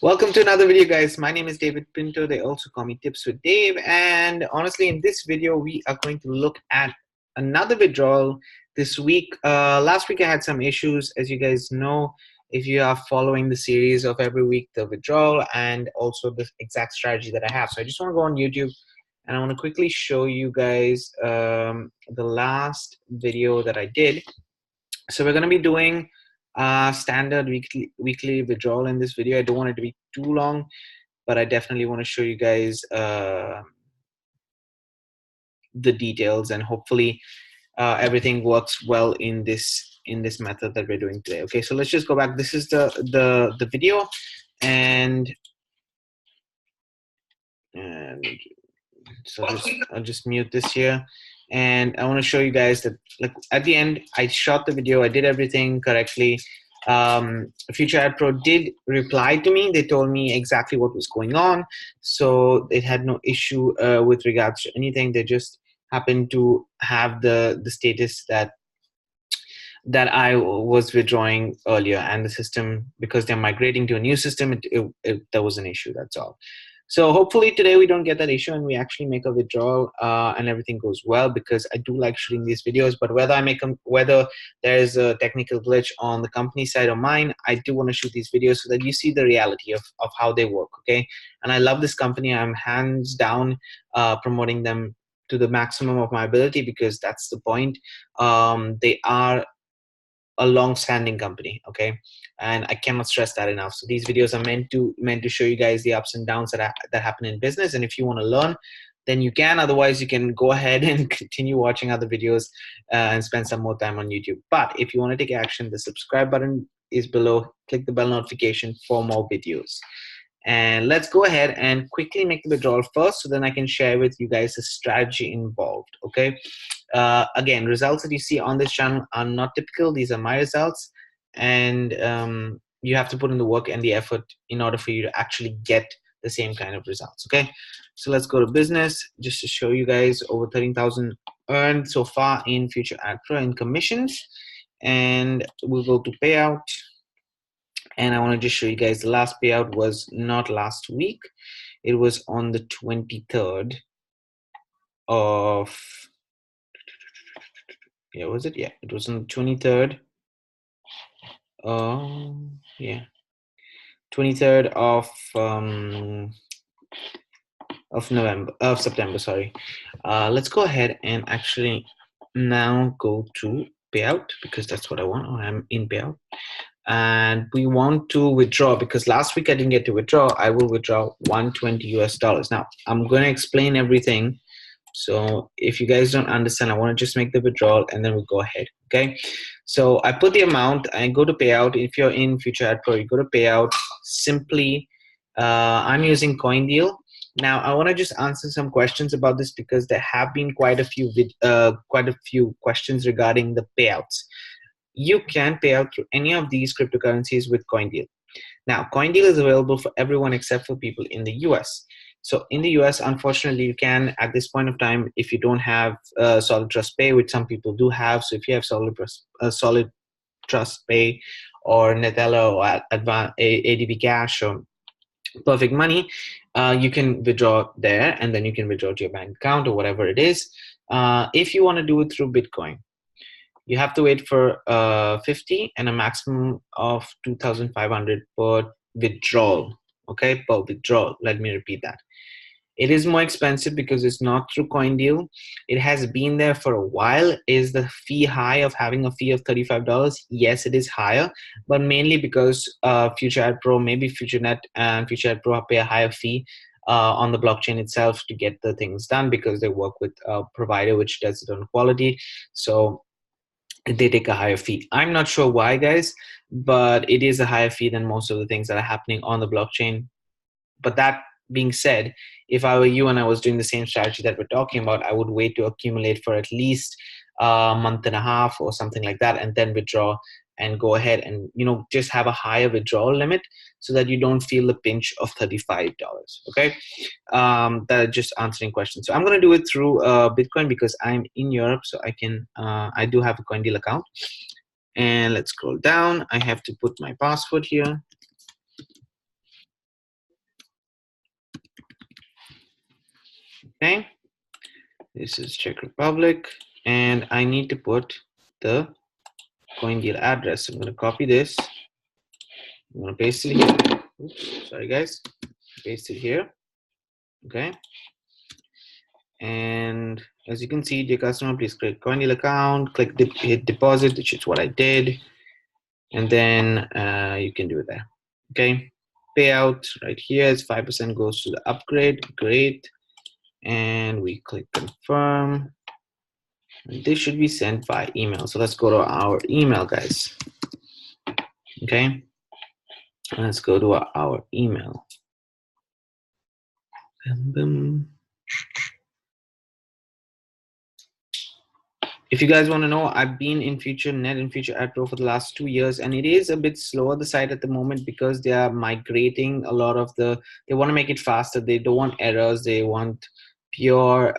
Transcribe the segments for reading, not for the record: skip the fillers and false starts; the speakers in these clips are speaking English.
Welcome to another video, guys. My name is David Pinto. They also call me Tips with Dave. And honestly, in this video, we are going to look at another withdrawal this week. Last week, I had some issues. As you guys know, if you are following the series of every week, the withdrawal and also the exact strategy that I have. So I just want to go on YouTube and I want to quickly show you guys the last video that I did. So we're going to be doing standard weekly withdrawal in this video. I don't want it to be too long, but I definitely want to show you guys the details, and hopefully everything works well in this method that we're doing today. Okay, so let's just go back. This is the video, and so I'll just mute this here. And I want to show you guys that, like, at the end, I shot the video, I did everything correctly. Adpro did reply to me. They told me exactly what was going on, so it had no issue with regards to anything. They just happened to have the status that I was withdrawing earlier, and the system, because they're migrating to a new system, there was an issue. That's all. So hopefully today we don't get that issue and we actually make a withdrawal and everything goes well, because I do like shooting these videos. But whether there is a technical glitch on the company side or mine, I do want to shoot these videos so that you see the reality of how they work. Okay, and I love this company. I'm hands down promoting them to the maximum of my ability, because that's the point. They are a long-standing company, okay, and I cannot stress that enough. So these videos are meant to show you guys the ups and downs that happen in business, and if you want to learn, then you can. Otherwise, you can go ahead and continue watching other videos and spend some more time on YouTube. But if you want to take action, the subscribe button is below. Click the bell notification for more videos. And let's go ahead and quickly make the withdrawal first, so then I can share with you guys the strategy involved. Okay. Again, results that you see on this channel are not typical. These are my results, and you have to put in the work and the effort in order for you to actually get the same kind of results. Okay. So let's go to business, just to show you guys over 13,000 earned so far in Future Adpro in commissions, and we'll go to payout. And I want to just show you guys the last payout was not last week. It was on the 23rd of, yeah, was it? Yeah, it was on the 23rd. Yeah, 23rd of September, sorry. Let's go ahead and actually now go to payout, because that's what I want. I'm in payout. And we want to withdraw, because last week I didn't get to withdraw. I will withdraw $120 US. Now I'm going to explain everything, so if you guys don't understand, I want to just make the withdrawal and then we'll go ahead. Okay, so I put the amount, I go to payout. If you're in Future Adpro, you go to payout. Simply I'm using CoinDeal. Now I want to just answer some questions about this, because there have been quite a few questions regarding the payouts. You can pay out through any of these cryptocurrencies with CoinDeal. Now, CoinDeal is available for everyone except for people in the US. So in the US, unfortunately, you can, at this point of time, if you don't have Solid Trust Pay, which some people do have. So if you have Solid Trust Pay or Netella or ADB Cash or Perfect Money, you can withdraw there, and then you can withdraw to your bank account or whatever it is. If you want to do it through Bitcoin, you have to wait for 50 and a maximum of 2,500 per withdrawal. Okay, per withdrawal. Let me repeat that. It is more expensive because it's not through CoinDeal. It has been there for a while. Is the fee high of having a fee of $35? Yes, it is higher, but mainly because Future Adpro, maybe FutureNet and Future Adpro pay a higher fee on the blockchain itself to get the things done, because they work with a provider which does it on quality. So they take a higher fee. I'm not sure why, guys, but it is a higher fee than most of the things that are happening on the blockchain. But that being said, if I were you and I was doing the same strategy that we're talking about, I would wait to accumulate for at least a month and a half or something like that, and then withdraw and go ahead and, you know, just have a higher withdrawal limit so that you don't feel the pinch of $35. Okay, that just answering questions. So I'm going to do it through Bitcoin, because I'm in Europe, so I can I do have a CoinDeal account. And let's scroll down. I have to put my password here. Okay, this is Czech Republic, and I need to put the coin deal address. I'm going to copy this. I'm going to paste it here. Oops, sorry guys. Paste it here. Okay. And as you can see, dear customer, please create coin deal account. Click hit deposit, which is what I did, and then you can do it there. Okay. Payout right here is 5% goes to the upgrade. Great. And we click confirm. This should be sent by email. So let's go to our email, guys. Okay, let's go to our email. If you guys want to know, I've been in FutureNet and FutureAdpro for the last 2 years, and it is a bit slower the site at the moment because they are migrating a lot of the. They want to make it faster. They don't want errors. They want pure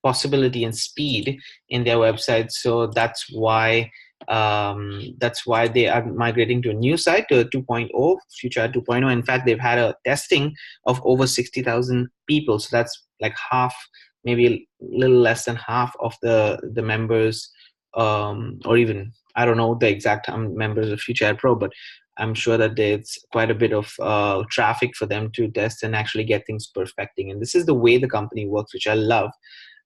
possibility and speed in their website. So that's why they are migrating to a new site, to a 2.0, FutureAd 2.0. In fact, they've had a testing of over 60,000 people. So that's like half, maybe a little less than half of the members, or even, I don't know the exact members of FutureAdPro, but I'm sure that there's quite a bit of traffic for them to test and actually get things perfecting. And this is the way the company works, which I love.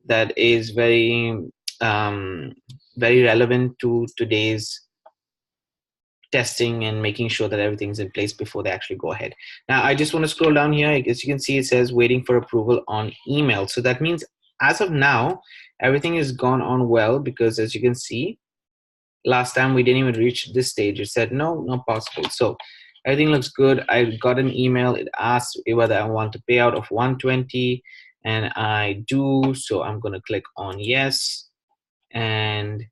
That is very very relevant to today's testing and making sure that everything's in place before they actually go ahead. Now, I just want to scroll down here. As you can see, it says waiting for approval on email. So that means as of now, everything has gone on well, because as you can see, last time we didn't even reach this stage. It said no, not possible. So everything looks good. I got an email. It asked whether I want a payout of 120, and I do. So I'm going to click on yes. And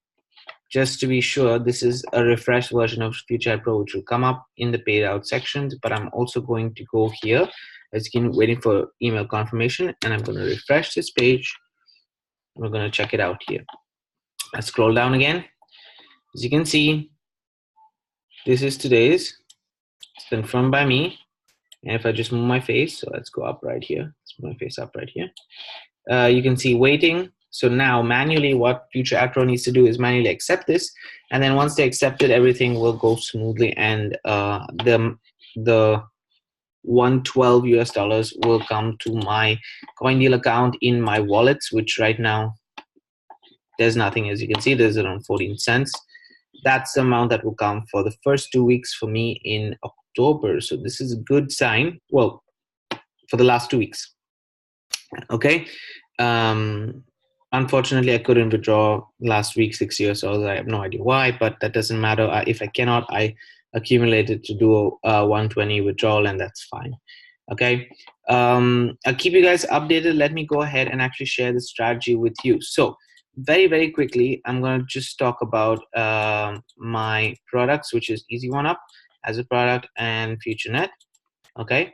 just to be sure, this is a refreshed version of FutureAdPro, which will come up in the payout sections. But I'm also going to go here, as you can, waiting for email confirmation, and I'm going to refresh this page. We're going to check it out here. I scroll down again. As you can see, this is today's. It's confirmed by me. And if I just move my face, so let's go up right here. Let's move my face up right here. You can see waiting. So now manually what FutureAdpro needs to do is manually accept this, and then once they accept it, everything will go smoothly, and the 112 US dollars will come to my CoinDeal account in my wallets, which right now there's nothing. As you can see, there's around 14 cents. That's the amount that will come for the first 2 weeks for me in October. So this is a good sign. Well, for the last 2 weeks. Okay. Unfortunately, I couldn't withdraw last week 6 years old. I have no idea why, but that doesn't matter. If I cannot, I accumulated to do a 120 withdrawal, and that's fine. Okay. I'll keep you guys updated. Let me go ahead and actually share the strategy with you. So very, very quickly, I'm going to just talk about my products, which is Easy One Up as a product and FutureNet. Okay.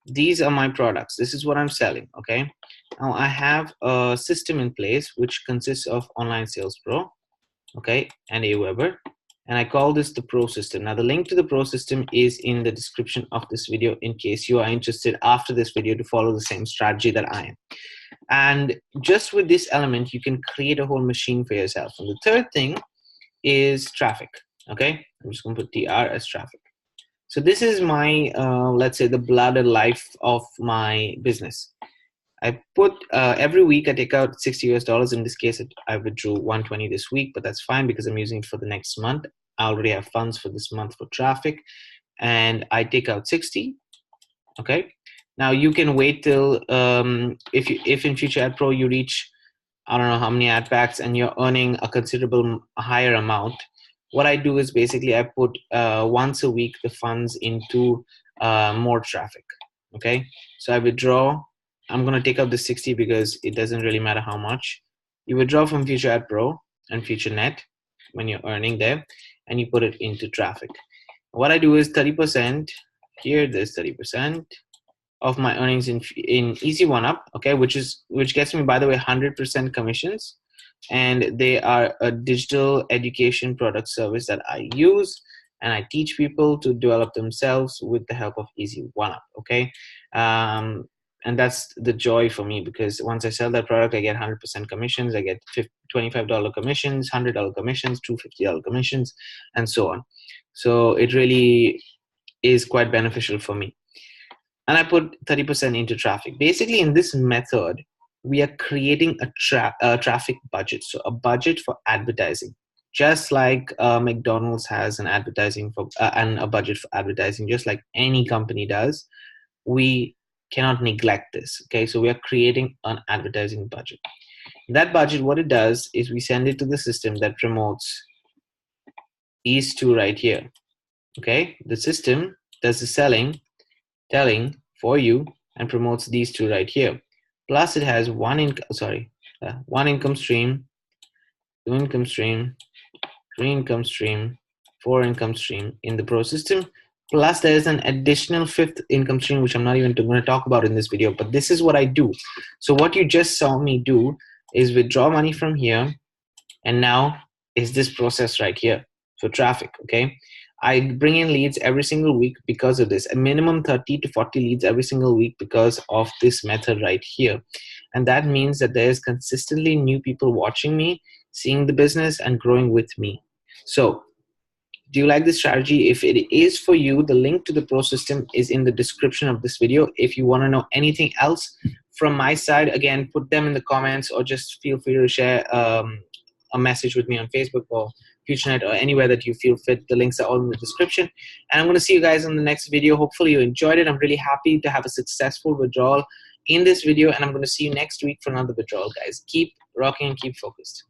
These are my products. This is what I'm selling. Okay. Now I have a system in place which consists of Online Sales Pro, okay, and Aweber, and I call this the Pro system. Now the link to the Pro system is in the description of this video in case you are interested after this video to follow the same strategy that I am. And just with this element, you can create a whole machine for yourself. And the third thing is traffic. Okay, I'm just going to put TR as traffic. So this is my, let's say, the blood and life of my business. I put every week I take out $60 US. In this case, I withdrew 120 this week, but that's fine because I'm using it for the next month. I already have funds for this month for traffic, and I take out 60. Okay. Now you can wait till if in FutureAdPro you reach, I don't know how many ad packs, and you're earning a considerable higher amount. What I do is basically I put once a week the funds into more traffic. Okay. So I withdraw. I'm going to take out the 60 because it doesn't really matter how much. You withdraw from FutureAdPro and FutureNet when you're earning there, and you put it into traffic. What I do is 30%. Here, there's 30% of my earnings in Easy One Up, okay, which gets me, by the way, 100% commissions, and they are a digital education product service that I use, and I teach people to develop themselves with the help of Easy One Up. Okay. and that's the joy for me, because once I sell that product, I get 100% commissions. I get $25 commissions, $100 commissions, $250 commissions, and so on. So it really is quite beneficial for me. And I put 30% into traffic. Basically, in this method, we are creating a traffic budget, so a budget for advertising, just like McDonald's has an advertising for and a budget for advertising, just like any company does. We cannot neglect this. Okay, so we are creating an advertising budget. That budget, what it does is we send it to the system that promotes these two right here. Okay, the system does the telling for you and promotes these two right here. Plus, it has one income stream, two income stream, three income stream, four income stream in the Pro system. Plus, there is an additional fifth income stream, which I'm not even going to talk about in this video, but this is what I do. So what you just saw me do is withdraw money from here, and now is this process right here for traffic. Okay, I bring in leads every single week because of this, a minimum 30 to 40 leads every single week because of this method right here. And that means that there's consistently new people watching me, seeing the business, and growing with me. So do you like this strategy? If it is for you, the link to the Pro system is in the description of this video. If you want to know anything else from my side, again, put them in the comments, or just feel free to share a message with me on Facebook or FutureNet or anywhere that you feel fit. The links are all in the description. And I'm going to see you guys in the next video. Hopefully you enjoyed it. I'm really happy to have a successful withdrawal in this video, and I'm going to see you next week for another withdrawal, guys. Keep rocking and keep focused.